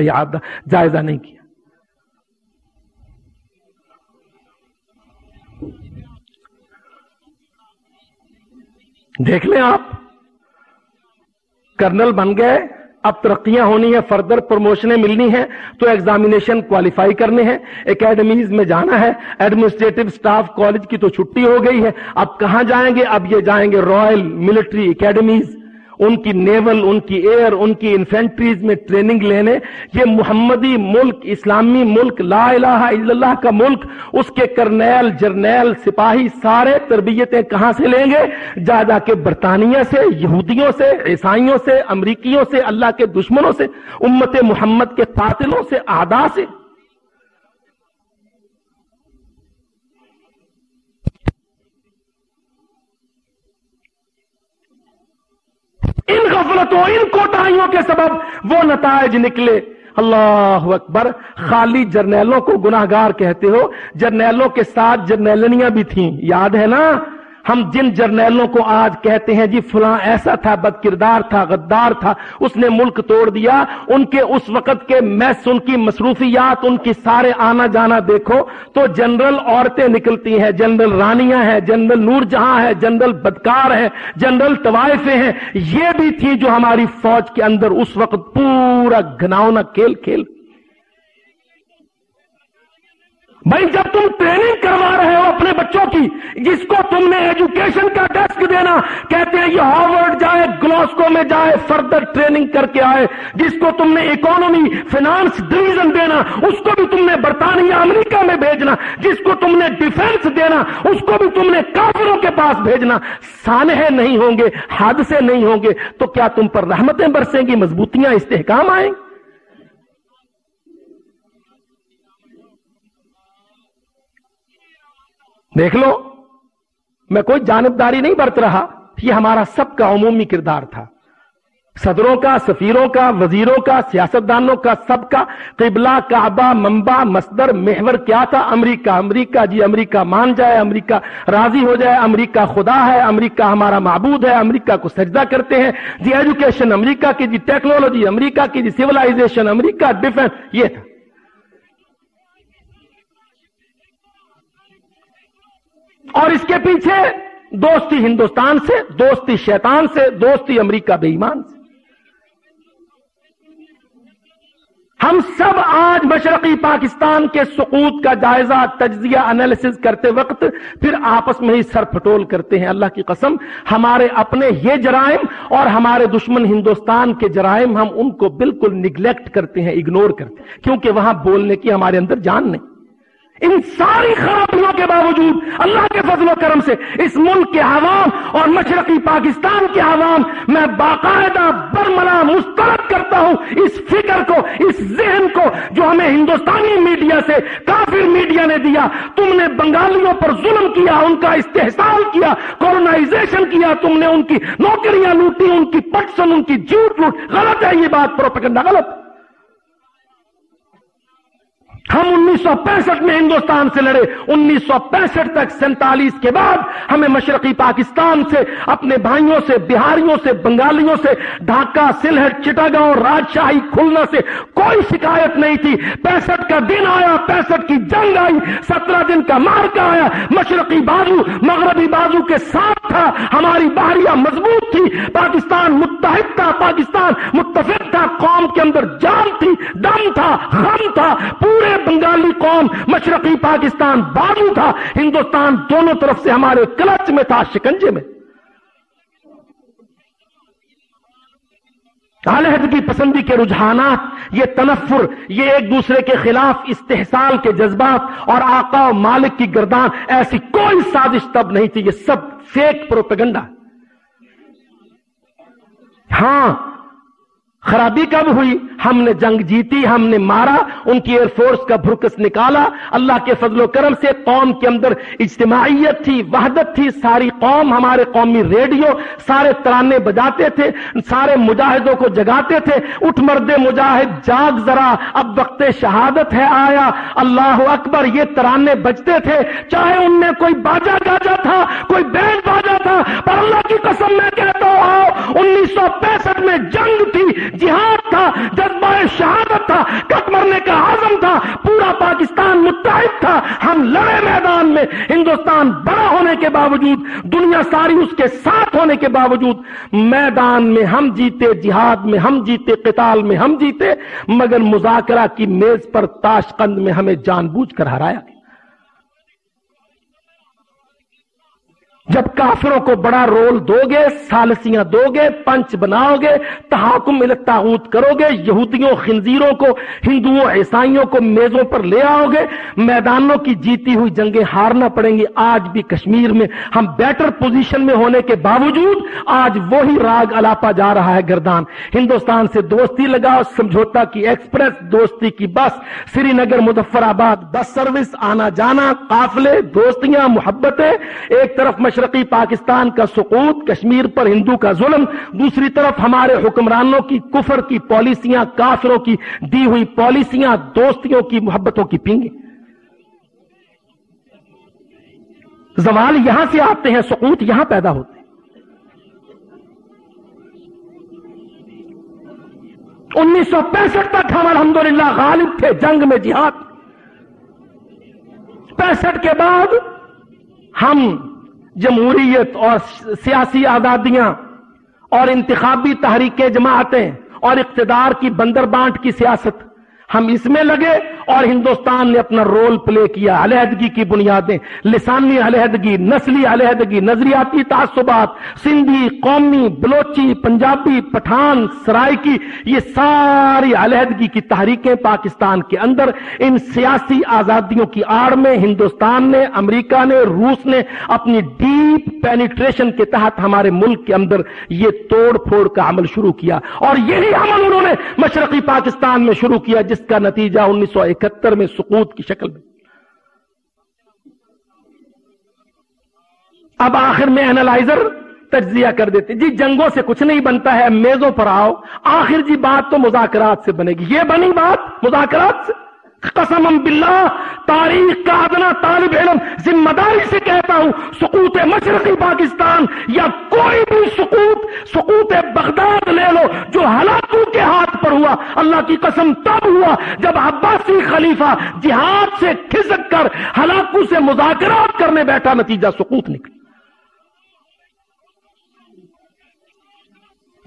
جائزہ نہیں کیا. دیکھ لیں آپ، کرنل بن گئے، اب ترقیاں ہونی ہے، فردر پروموشنیں ملنی ہیں تو ایگزامینیشن کوالیفائی کرنے ہیں، اکیڈمیز میں جانا ہے. ایڈمنسٹریٹو سٹاف کالج کی تو چھٹی ہو گئی ہے، اب کہاں جائیں گے؟ اب یہ جائیں گے رائل ملٹری اکیڈمیز، ان کی نیول، ان کی ایئر، ان کی انفینٹریز میں ٹریننگ لینے. یہ محمدی ملک، اسلامی ملک، لا الہ الا اللہ کا ملک، اس کے کرنیل، جرنیل، سپاہی سارے تربیتیں کہاں سے لیں گے؟ جا کے برطانیہ سے، یہودیوں سے، عیسائیوں سے، امریکیوں سے، اللہ کے دشمنوں سے، امت محمد کے قاتلوں سے، اعداء سے. ان غفلتوں، ان کوتاہیوں کے سبب وہ نتائج نکلے. اللہ اکبر. خالی جرنیلوں کو گناہگار کہتے ہو، جرنیلوں کے ساتھ جرنیلنیاں بھی تھیں، یاد ہے نا؟ ہم جن جرنیلوں کو آج کہتے ہیں جی فلاں ایسا تھا، بد کردار تھا، غدار تھا، اس نے ملک توڑ دیا، ان کے اس وقت کے میس، ان کی مصروفیات، ان کی سارے آنا جانا دیکھو تو جنرل عورتیں نکلتی ہیں، جنرل رانیاں ہیں، جنرل نور جہاں ہے، جنرل بدکار ہیں، جنرل طوائفیں ہیں. یہ بھی تھی جو ہماری فوج کے اندر اس وقت پورا گھناؤنا کھیل کھیل. بھائی جب تم ٹریننگ کروا رہے ہو اپنے بچوں کی، جس کو تم نے ایجوکیشن کا ڈیسک دینا، کہتے ہیں یہ ہارورڈ جائے، گلاسکو میں جائے، فردر ٹریننگ کر کے آئے، جس کو تم نے اکانومی فائنانس ڈویژن دینا، اس کو بھی تم نے برطانیہ امریکہ میں بھیجنا، جس کو تم نے ڈیفنس دینا، اس کو بھی تم نے کافروں کے پاس بھیجنا. سانحے نہیں ہوں گے، حادثے نہیں ہوں گے تو کیا تم پر رحمتیں برسیں گی، مضبوطیاں، استحکام آئیں؟ دیکھ لو، میں کوئی جانبداری نہیں برت رہا، یہ ہمارا سب کا عمومی کردار تھا، صدروں کا، سفیروں کا، وزیروں کا، سیاستدانوں کا، سب کا. قبلہ، کعبہ، منبع، مصدر، محور کیا تھا؟ امریکہ. امریکہ جی امریکہ مان جائے، امریکہ راضی ہو جائے، امریکہ خدا ہے، امریکہ ہمارا معبود ہے، امریکہ کو سجدہ کرتے ہیں جی. ایجوکیشن امریکہ کی جی، ٹیکنالوجی امریکہ کی جی، سیولائزیشن امریکہ، ڈیفنس. یہ تھا. اور اس کے پیچھے دوستی ہندوستان سے، دوستی شیطان سے، دوستی امریکہ بے ایمان سے. ہم سب آج مشرقی پاکستان کے سقوط کا جائزہ، تجزیہ، انالیسز کرتے وقت پھر آپس میں ہی سر پھٹول کرتے ہیں. اللہ کی قسم ہمارے اپنے یہ جرائم اور ہمارے دشمن ہندوستان کے جرائم، ہم ان کو بالکل نگلیکٹ کرتے ہیں، اگنور کرتے ہیں، کیونکہ وہاں بولنے کی ہمارے اندر جان نہیں. ان ساری خرابیوں کے باوجود اللہ کے فضل و کرم سے اس ملک کے عوام اور مشرقی پاکستان کے عوام، میں باقاعدہ برملا مسترد کرتا ہوں اس فکر کو، اس ذہن کو جو ہمیں ہندوستانی میڈیا سے، کافر میڈیا نے دیا. تم نے بنگالیوں پر ظلم کیا، ان کا استحصال کیا، کولونائزیشن کیا، تم نے ان کی نوکریاں لوٹی، ان کی پٹسن، ان کی جھوٹ لوٹ. غلط ہے یہ بات، پروپیگنڈا غلط. ہم ہم 1965 میں ہندوستان سے لڑے، 1965 تک 47 کے بعد ہمیں مشرقی پاکستان سے، اپنے بھائیوں سے، بہاریوں سے، بنگالیوں سے، ڈھاکہ، سلہٹ، چٹاگاؤں، راجشاہی، کھلنا سے کوئی شکایت نہیں تھی۔ 65 کا دن آیا، 65 کی جنگ آئی، 17 دن کا معرکہ آیا، مشرقی بازو مغربی بازو کے ساتھ تھا، ہماری باہریہ مضبوط تھی، پاکستان متحد تھا، پاکستان متفق تھا، قوم کے اندر جان تھی، دم تھا، غم تھا، پورے بنگالی قوم مشرقی پاکستان بازو تھا، ہندوستان دونوں طرف سے ہمارے کلچ میں تھا، شکنجے میں۔ علیحدگی پسندی کے رجحانات، یہ تنفر، یہ ایک دوسرے کے خلاف استحصال کے جذبات اور آقا و مالک کی گردان، ایسی کوئی سازش تب نہیں تھی، یہ سب فیک پروپیگنڈا۔ ہاں، خرابی کب ہوئی؟ ہم نے جنگ جیتی، ہم نے مارا، ان کی ایئر فورس کا بھرکس نکالا، اللہ کے فضل و کرم سے قوم کے اندر اجتماعیت تھی، وحدت تھی، ساری قوم، ہمارے قومی ریڈیو سارے ترانے بجاتے تھے، سارے مجاہدوں کو جگاتے تھے، اٹھ مرد مجاہد جاگ ذرا، اب وقت شہادت ہے آیا، اللہ اکبر، یہ ترانے بجتے تھے، چاہے ان میں کوئی باجا گاجا تھا، کوئی بینڈ باجا تھا، پر اللہ کی قسم میں کہتا ہوں، آؤ، 1965 میں جنگ تھی، جہاد تھا، جذبہ شہادت تھا، کٹ مرنے کا عزم تھا، پورا پاکستان متحد تھا، ہم لڑے میدان میں، ہندوستان بڑا ہونے کے باوجود، دنیا ساری اس کے ساتھ ہونے کے باوجود، میدان میں ہم جیتے، جہاد میں ہم جیتے، قتال میں ہم جیتے، مگر مذاکرہ کی میز پر تاشقند میں ہمیں جان بوجھ کر ہرایا گیا۔ جب کافروں کو بڑا رول دو گے، ثالثیاں دو گے، پنچ بناؤ گے، تحاکم الی الطاغوت کرو گے، یہودیوں، خنزیروں کو، ہندوؤں، عیسائیوں کو میزوں پر لے آؤ گے، میدانوں کی جیتی ہوئی جنگیں ہارنا پڑیں گی۔ آج بھی کشمیر میں ہم بیٹر پوزیشن میں ہونے کے باوجود آج وہی راگ الاپا جا رہا ہے گردان۔ ہندوستان سے دوستی لگاؤ، سمجھوتا کی ایکسپریس، دوستی کی بس، سری نگر مظفر آباد بس سروس، آنا جانا، قافلے، دوستیاں، محبتیں، ایک طرف مشرقی پاکستان کا سقوط، کشمیر پر ہندو کا ظلم، دوسری طرف ہمارے حکمرانوں کی کفر کی پالیسیاں، کافروں کی دی ہوئی پالیسیاں، دوستیوں کی، محبتوں کی پینگیں۔ زوال یہاں سے آتے ہیں، سقوط یہاں پیدا ہوتے ہیں۔ 1965 تک ہم الحمدللہ غالب تھے جنگ میں، جہاد۔ 65 کے بعد ہم جمہوریت اور سیاسی آزادیاں اور انتخابی تحریکیں، جماعتیں اور اقتدار کی بندر بانٹ کی سیاست، ہم اس میں لگے اور ہندوستان نے اپنا رول پلے کیا۔ علیحدگی کی بنیادیں، لسانی علیحدگی، نسلی علیحدگی، نظریاتی تعصبات، سندھی، قومی، بلوچی، پنجابی، پٹھان، سرائکی، یہ ساری علیحدگی کی تحریکیں پاکستان کے اندر، ان سیاسی آزادیوں کی آڑ میں ہندوستان نے، امریکہ نے، روس نے اپنی ڈیپ پینیٹریشن کے تحت ہمارے ملک کے اندر یہ توڑ پھوڑ کا عمل شروع کیا، اور یہی عمل انہوں نے مشرقی پاکستان میں شروع کیا، جس کا نتیجہ 1971 میں سقوط کی شکل میں۔ اب آخر میں اینالائزر تجزیہ کر دیتے، جی جنگوں سے کچھ نہیں بنتا ہے، میزوں پر آؤ، آخر جی بات تو مذاکرات سے بنے گی۔ یہ بنی بات مذاکرات سے؟ قسم باللہ، تاریخ کا ادنا طالب علم ذمہ داری سے کہتا ہوں، سقوط مشرقی پاکستان یا کوئی بھی سقوط بغداد لے لو جو ہلاکو کے ہاتھ پر ہوا، اللہ کی قسم تب ہوا جب عباسی خلیفہ جہاد سے کھسک کر ہلاکو سے مذاکرات کرنے بیٹھا، نتیجہ سقوط نکلا۔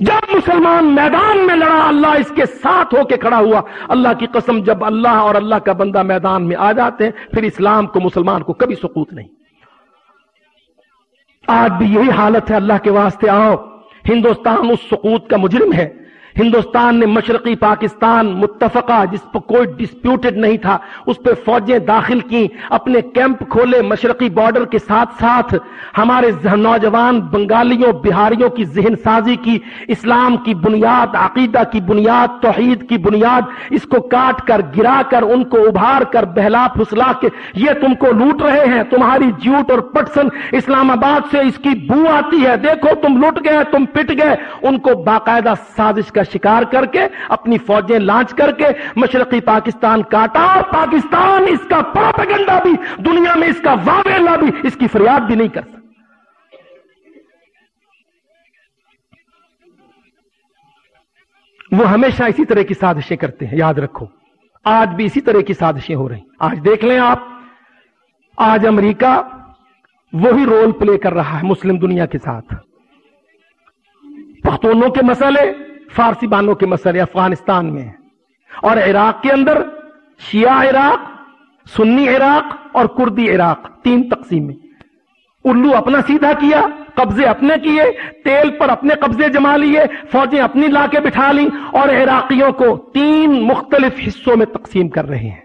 جب مسلمان میدان میں لڑا، اللہ اس کے ساتھ ہو کے کھڑا ہوا۔ اللہ کی قسم، جب اللہ اور اللہ کا بندہ میدان میں آ جاتے ہیں، پھر اسلام کو، مسلمان کو کبھی سقوط نہیں۔ آج بھی یہی حالت ہے، اللہ کے واسطے آؤ، ہندوستان اس سقوط کا مجرم ہے۔ ہندوستان نے مشرقی پاکستان متفقہ، جس پر کوئی ڈسپیوٹڈ نہیں تھا، اس پہ فوجیں داخل کی، اپنے کیمپ کھولے مشرقی بارڈر کے ساتھ ساتھ، ہمارے نوجوان بنگالیوں، بہاریوں کی ذہن سازی کی، اسلام کی بنیاد، عقیدہ کی بنیاد، توحید کی بنیاد، اس کو کاٹ کر، گرا کر، ان کو ابھار کر، بہلا پھسلا کے یہ تم کو لوٹ رہے ہیں، تمہاری جیوٹ اور پٹسن اسلام آباد سے اس کی بو آتی ہے، دیکھو تم لوٹ گئے، تم پٹ گئے، ان کو باقاعدہ سازش کا کا شکار کر کے اپنی فوجیں لانچ کر کے مشرقی پاکستان کاٹا، اور پاکستان اس کا پروپیگنڈا بھی دنیا میں، اس کا واویلا بھی، اس کی فریاد بھی نہیں کر سکتا۔ وہ ہمیشہ اسی طرح کی سازشیں کرتے ہیں، یاد رکھو، آج بھی اسی طرح کی سازشیں ہو رہی ہیں۔ آج دیکھ لیں آپ، آج امریکہ وہی رول پلے کر رہا ہے مسلم دنیا کے ساتھ۔ پختونوں کے مسئلے، فارسی بانوں کے مسئلے افغانستان میں، اور عراق کے اندر شیعہ عراق، سنی عراق اور کردی عراق، 3 تقسیمیں۔ الو اپنا سیدھا کیا، قبضے اپنے کیے، تیل پر اپنے قبضے جما لیے، فوجیں اپنی لا کے بٹھا لیں، اور عراقیوں کو 3 مختلف حصوں میں تقسیم کر رہے ہیں۔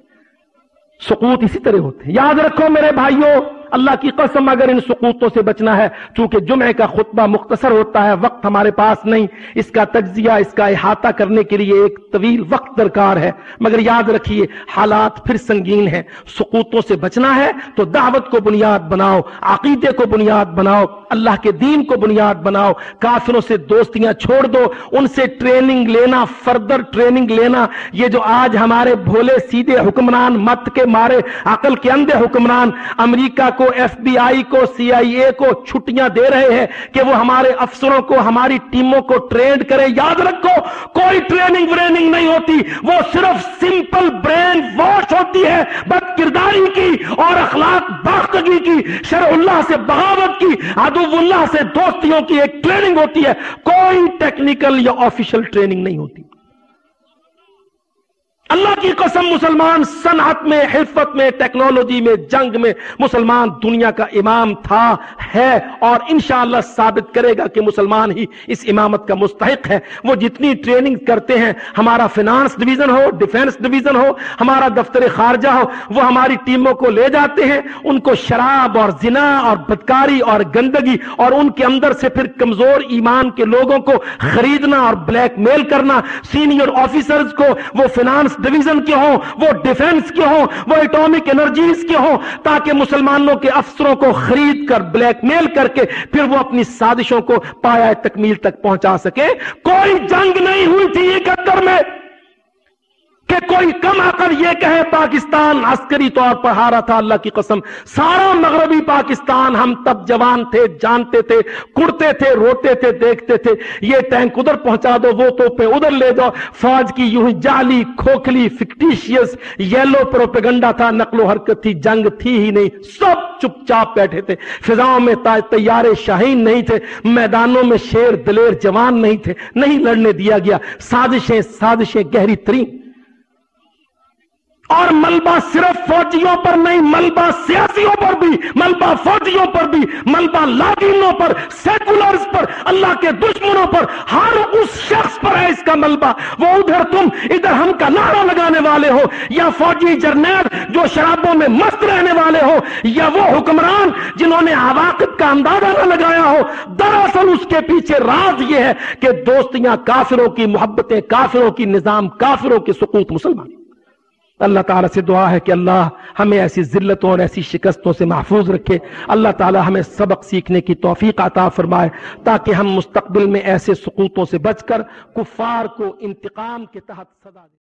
سقوط اسی طرح ہوتے ہیں۔ یاد رکھو میرے بھائیوں، اللہ کی قسم اگر ان سقوطوں سے بچنا ہے، چونکہ جمعے کا خطبہ مختصر ہوتا ہے، وقت ہمارے پاس نہیں، اس کا تجزیہ، اس کا احاطہ کرنے کے لیے ایک طویل وقت درکار ہے، مگر یاد رکھیے حالات پھر سنگین ہیں۔ سقوطوں سے بچنا ہے تو دعوت کو بنیاد بناؤ، عقیدے کو بنیاد بناؤ، اللہ کے دین کو بنیاد بناؤ، کافروں سے دوستیاں چھوڑ دو، ان سے ٹریننگ لینا، فردر ٹریننگ لینا۔ یہ جو آج ہمارے بھولے سیدھے حکمران، مت کے مارے عقل کے اندھے حکمران، امریکہ کو، ایف بی آئی کو، سی آئی اے کو چھٹیاں دے رہے ہیں کہ وہ ہمارے افسروں کو، ہماری ٹیموں کو ٹرینڈ کرے، یاد رکھو کوئی ٹریننگ وریننگ نہیں ہوتی، وہ صرف سمپل برین واش ہوتی ہے، بد کرداری کی اور اخلاق باختگی کی، شرع اللہ سے بغاوت کی، عدو اللہ سے دوستیوں کی ایک ٹریننگ ہوتی ہے، کوئی ٹیکنیکل یا آفیشل ٹریننگ نہیں ہوتی۔ اللہ کی قسم مسلمان صنعت میں، حرفت میں، ٹیکنالوجی میں، جنگ میں مسلمان دنیا کا امام تھا، ہے، اور انشاءاللہ ثابت کرے گا کہ مسلمان ہی اس امامت کا مستحق ہے۔ وہ جتنی ٹریننگ کرتے ہیں، ہمارا فینانس ڈویژن ہو، ڈیفنس ڈویژن ہو، ہمارا دفتر خارجہ ہو، وہ ہماری ٹیموں کو لے جاتے ہیں، ان کو شراب اور زنا اور بدکاری اور گندگی اور ان کے اندر سے پھر کمزور ایمان کے لوگوں کو خریدنا اور بلیک میل کرنا، سینئر آفیسرز کو، وہ فینانس ڈویژن کے ہوں، وہ ڈیفنس کے ہوں، وہ ایٹامک انرجیز کے ہوں، تاکہ مسلمانوں کے افسروں کو خرید کر بلیک میل کر کے پھر وہ اپنی سازشوں کو پایہ تکمیل تک پہنچا سکے۔ کوئی جنگ نہیں ہوئی تھی 71 میں کہ کوئی کم عقل یہ کہے پاکستان عسکری طور پر ہارا تھا۔ اللہ کی قسم سارا مغربی پاکستان، ہم تب جوان تھے، جانتے تھے، کڑتے تھے، روتے تھے، دیکھتے تھے، یہ ٹینک ادھر پہنچا دو، وہ توپیں ادھر لے جاؤ، فوج کی یوں ہی جعلی، کھوکھلی، فکٹیشیس یلو پروپیگنڈا تھا، نقل و حرکت تھی، جنگ تھی ہی نہیں، سب چپ چاپ بیٹھے تھے، فضاؤں میں طیارے شاہین نہیں تھے، میدانوں میں شیر دلیر جوان نہیں تھے، نہیں لڑنے دیا گیا، سازشیں گہری ترین، اور ملبہ صرف فوجیوں پر نہیں، ملبہ سیاسیوں پر بھی، ملبہ فوجیوں پر بھی، ملبہ لاگینوں پر، سیکولرز پر، اللہ کے دشمنوں پر، ہر اس شخص پر ہے اس کا ملبہ۔ وہ ادھر تم ادھر ہم کا نعرہ لگانے والے ہو، یا فوجی جرنیل جو شرابوں میں مست رہنے والے ہو، یا وہ حکمران جنہوں نے عواقب کا اندازہ نہ لگایا ہو، دراصل اس کے پیچھے راز یہ ہے کہ دوستیاں کافروں کی، محبتیں کافروں کی، نظام کافروں کے، سقوط مسلمان۔ اللہ تعالیٰ سے دعا ہے کہ اللہ ہمیں ایسی ذلتوں اور ایسی شکستوں سے محفوظ رکھے، اللہ تعالیٰ ہمیں سبق سیکھنے کی توفیق عطا فرمائے، تاکہ ہم مستقبل میں ایسے سقوطوں سے بچ کر کفار کو انتقام کے تحت سزا دیں۔